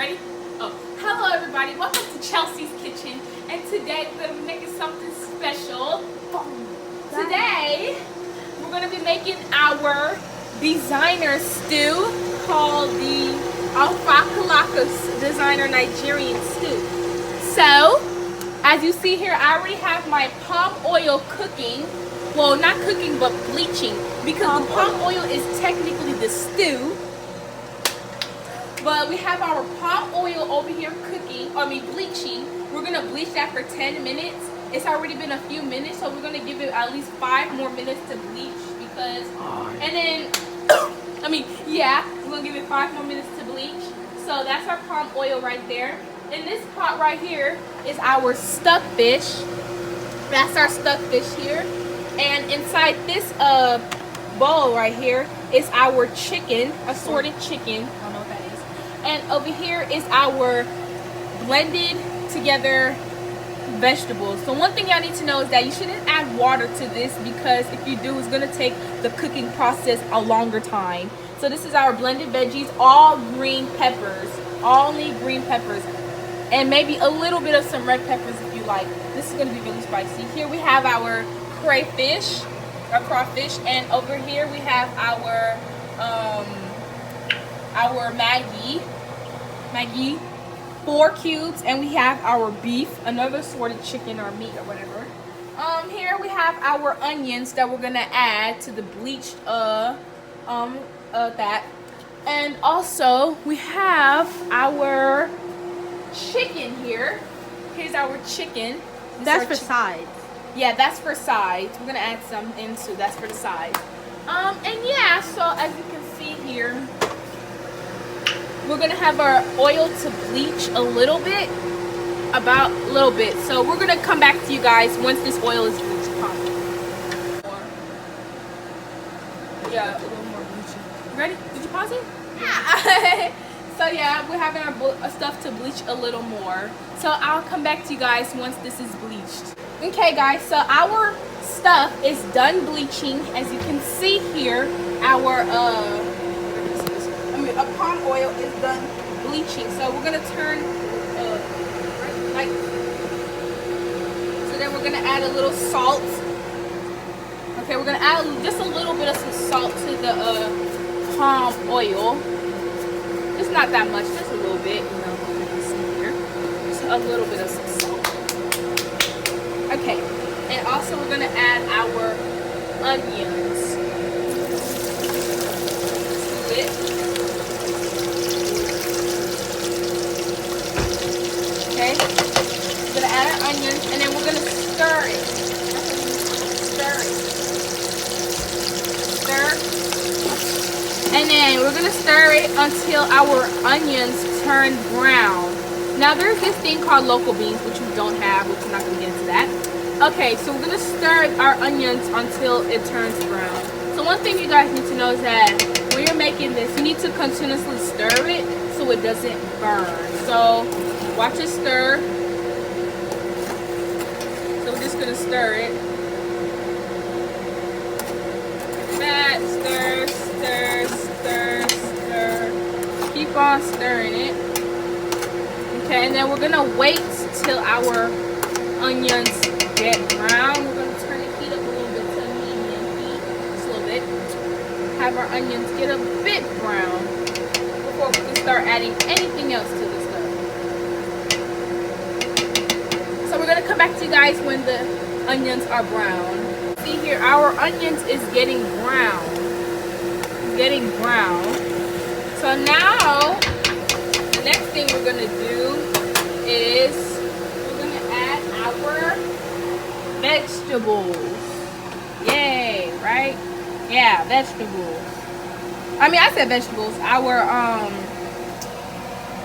Ready? Oh, hello everybody. Welcome to Chelsea's Kitchen. And today we're going to be making something special. Today we're going to be making our designer stew called the Ayamase Designer Nigerian stew. So, as you see here, I already have my palm oil cooking. Well, not cooking, but bleaching. Because the palm oil is technically the stew. But we have our palm oil over here cooking, bleaching. We're going to bleach that for 10 minutes. It's already been a few minutes, so we're going to give it at least 5 more minutes to bleach because, and then, we're going to give it 5 more minutes to bleach. So that's our palm oil right there. In this pot right here is our stuck fish. That's our stuck fish here. And inside this bowl right here is our chicken, assorted chicken. I don't know what that is. And over here is our blended together vegetables. So one thing y'all need to know is that you shouldn't add water to this because if you do, it's going to take the cooking process a longer time. So this is our blended veggies, all green peppers. All need green peppers. And maybe a little bit of some red peppers if you like. This is going to be really spicy. Here we have our crayfish, our crawfish, and over here we have our Maggi, 4 cubes, and we have our beef, another assorted chicken or meat or whatever. Here we have our onions that we're gonna add to the bleached that, and also we have our chicken here. Here's our chicken. That's for sides. Yeah, that's for sides. We're gonna add some into that's for the sides. And yeah, so as you can see here, we're gonna have our oil to bleach a little bit, So we're gonna come back to you guys once this oil is bleached. Yeah, a little more bleaching. Ready? Did you pause it? Yeah. So yeah, we're having our stuff to bleach a little more. So I'll come back to you guys once this is bleached. Okay guys, so our stuff is done bleaching. As you can see here, our palm oil is done bleaching. So we're gonna turn so then we're gonna add a little salt. Okay, we're gonna add just a little bit of some salt to the palm oil. It's not that much, just a little bit, you can see here. Just a little bit of some salt. Okay, and also we're gonna add our onions to it. Okay, we're gonna add our onions, and then we're gonna stir it. Stir. And then we're gonna stir it until our onions turn brown. Now there's this thing called local beans, which we don't have, which we're not gonna get into that. Okay, so we're gonna stir our onions until it turns brown. So one thing you guys need to know is that when you're making this, you need to continuously stir it so it doesn't burn. So watch it stir. So we're just gonna stir it. That stir, stir, stir, stir. Keep on stirring it. Okay, and then we're gonna wait till our onions get brown. We're gonna turn the heat up a little bit to medium heat, just a little bit. Have our onions get a bit brown before we can start adding anything else to this stuff. So we're gonna come back to you guys when the onions are brown. See here, our onions is getting brown. It's getting brown. So now the next thing we're gonna do is we're gonna add our vegetables. Yay, right? Yeah, vegetables. I said vegetables. Our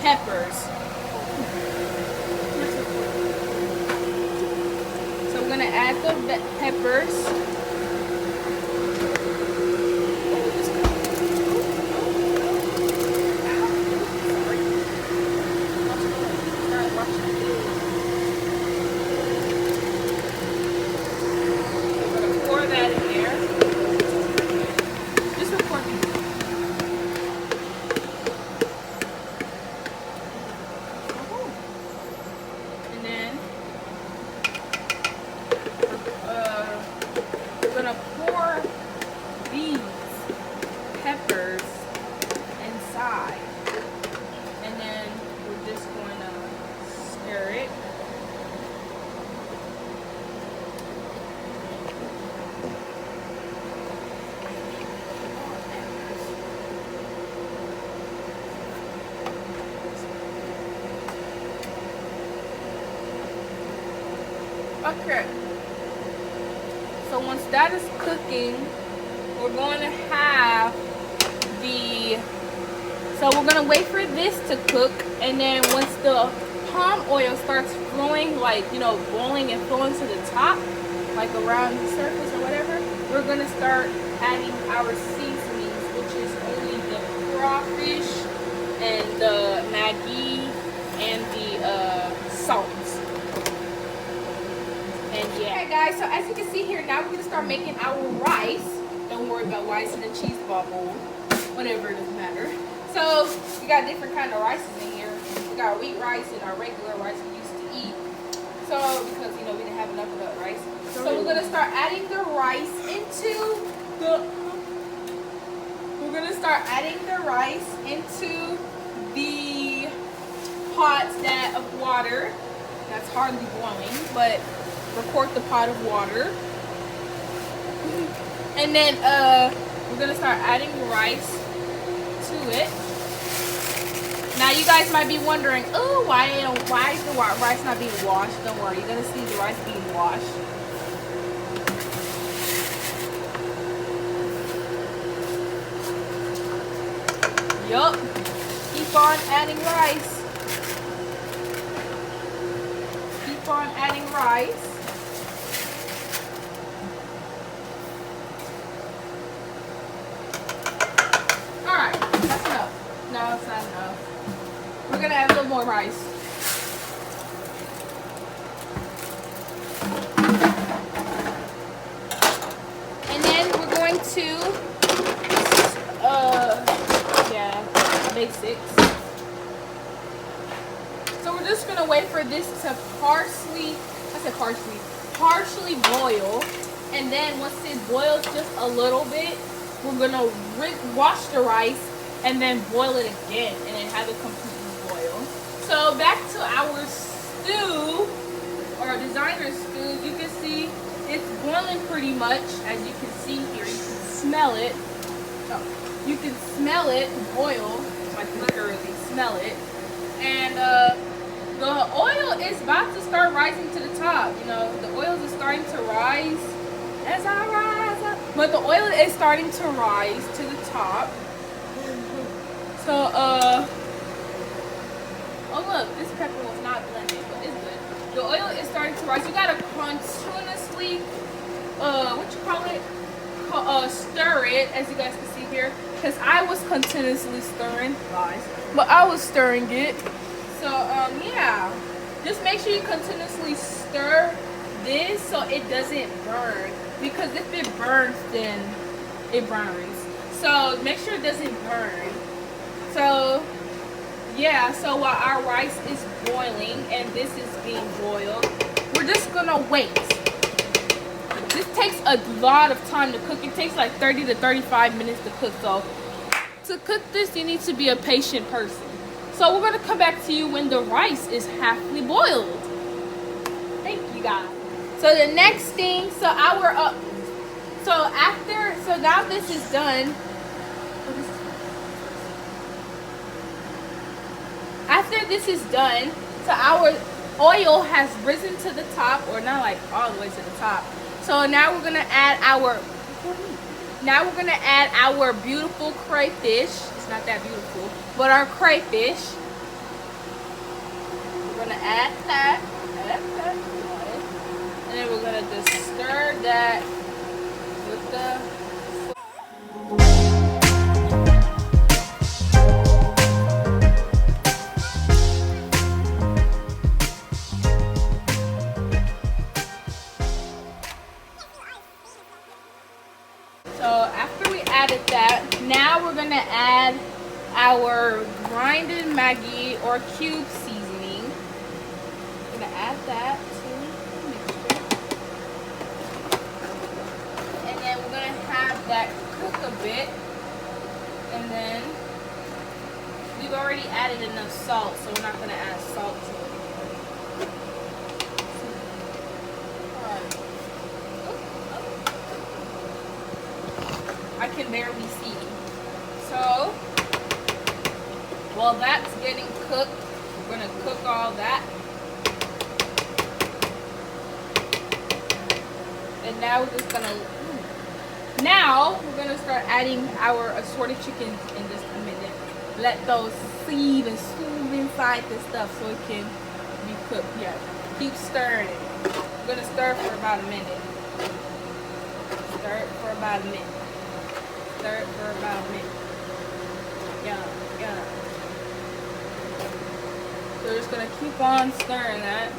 peppers. So we're gonna add the peppers. Okay. So once that is cooking, we're going to have so we're going to wait for this to cook, and then once the palm oil starts flowing, like, you know, boiling and flowing to the top, like around the surface or whatever, we're going to start adding our seasonings, which is only the crawfish and the Maggi and the salt. And yeah. Okay guys, so as you can see here, now we're going to start making our rice. Don't worry about rice in a cheese ball bowl. Whatever, it doesn't matter. So we got different kind of rices in here. We got wheat rice and our regular rice we used to eat. So because, you know, we didn't have enough of that rice. So we're going to start adding the rice into the pot of water. That's hardly boiling, but record the pot of water. And then we're gonna start adding rice to it. Now you guys might be wondering, oh, why is the rice not being washed? Don't worry, you're gonna see the rice being washed. Yup. Keep on adding rice. Keep on adding rice. Alright, that's enough. No, it's not enough. We're gonna add a little more rice. And then we're going to basics. So we're just gonna wait for this to partially boil, and then once it boils just a little bit, we're gonna wash the rice and then boil it again and then have it completely boil. So back to our stew, or designer stew. You can see it's boiling pretty much, as you can see here. You can smell it. Oh, you can smell it boil. Like literally smell it, and the oil is about to start rising to the top. You know, the oil is starting to rise as I rise up, but the oil is starting to rise to the top. So oh look, this pepper was not blended, but it's good. The oil is starting to rise. You gotta continuously stir it, as you guys can see here, because I was continuously stirring, but I was stirring it. So yeah, just make sure you continuously stir this so it doesn't burn, because if it burns, then it burns. So make sure it doesn't burn. So yeah, so while our rice is boiling and this is being boiled, we're just gonna wait. This takes a lot of time to cook. It takes like 30 to 35 minutes to cook. So to cook this, you need to be a patient person. So we're gonna come back to you when the rice is halfly boiled. Thank you guys. So the next thing, so now this is done. After this is done, so our oil has risen to the top, or not like all the way to the top. So now we're gonna add our beautiful crayfish. It's not that beautiful, but our crayfish. We're gonna add that, and then we're gonna just stir that with the. So after we added that, now we're gonna add our grinded Maggi or cube seasoning. We're gonna add that to the mixture, and then we're gonna have that cook a bit, and then we've already added enough salt, so we're not gonna add salt to it. I can barely see. So, while that's getting cooked, we're gonna cook all that. And now we're just gonna. Now we're gonna start adding our assorted chickens in just a minute. Let those seed and soothe inside this stuff so it can be cooked. Yeah, keep stirring it. We're gonna stir for about a minute. Stir it for about a minute. Stir it for about a minute. Yeah. So we're just gonna keep on stirring that.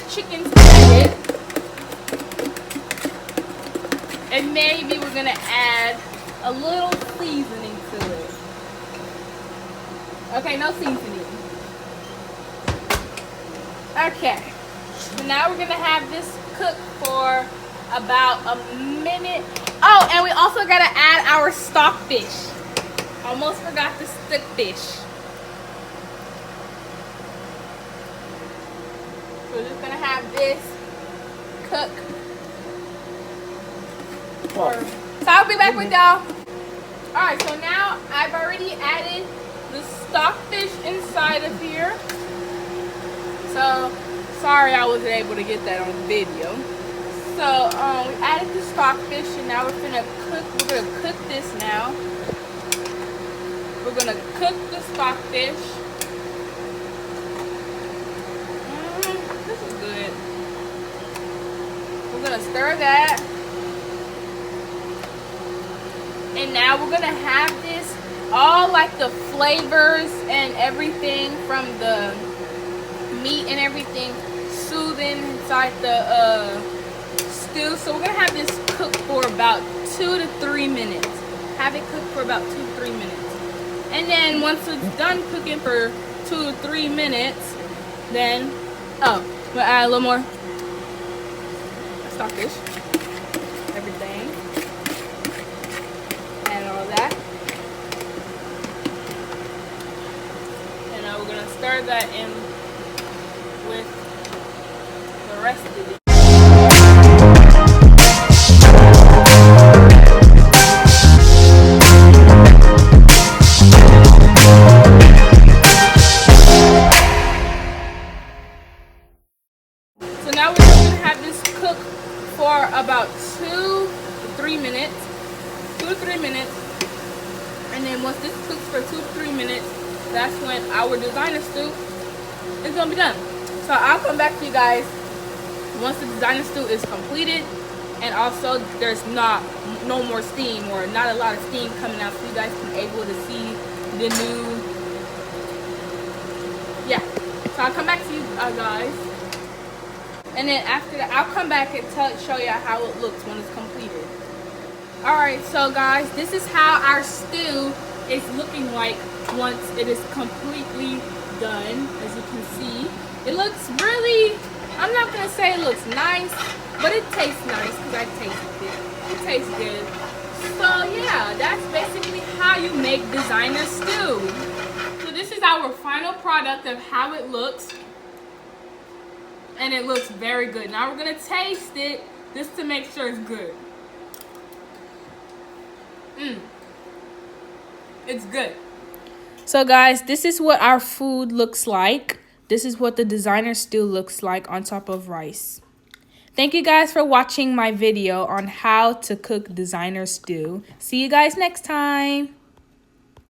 Chickens added, and maybe we're gonna add a little seasoning to it. Okay, no seasoning. Okay, so now we're gonna have this cook for about a minute. Oh, and we also gotta add our stockfish. Almost forgot the stockfish. We're just gonna have this cook. So I'll be back with y'all. Alright, so now I've already added the stockfish inside of here. So sorry I wasn't able to get that on video. So we added the stockfish and now we're gonna cook this now. We're gonna cook the stockfish. We're gonna stir that, and now we're gonna have this all like the flavors and everything from the meat and everything soothing inside the stew. So we're gonna have this cook for about 2 to 3 minutes. Have it cook for about 2 to 3 minutes, and then once it's done cooking for 2 to 3 minutes, then we'll add a little more stockfish, everything, and all that. And now we're gonna stir that in with the rest of it. So now we're just gonna have this cook for about 2 to 3 minutes. 2 to 3 minutes. And then once this cooks for 2 to 3 minutes, that's when our designer stew is gonna be done. So I'll come back to you guys once the designer stew is completed, and also there's no more steam, or not a lot of steam coming out, so you guys can able to see the new. Yeah. So I'll come back to you guys. And then after that, I'll come back and show you how it looks when it's completed. Alright, so guys, this is how our stew is looking like once it is completely done. As you can see, it looks really, I'm not going to say it looks nice, but it tastes nice because I tasted it. It tastes good. So yeah, that's basically how you make designer stew. So this is our final product of how it looks. And it looks very good. Now we're gonna taste it just to make sure it's good. It's good. So guys, this is what our food looks like. This is what the designer stew looks like on top of rice. Thank you guys for watching my video on how to cook designer stew. See you guys next time.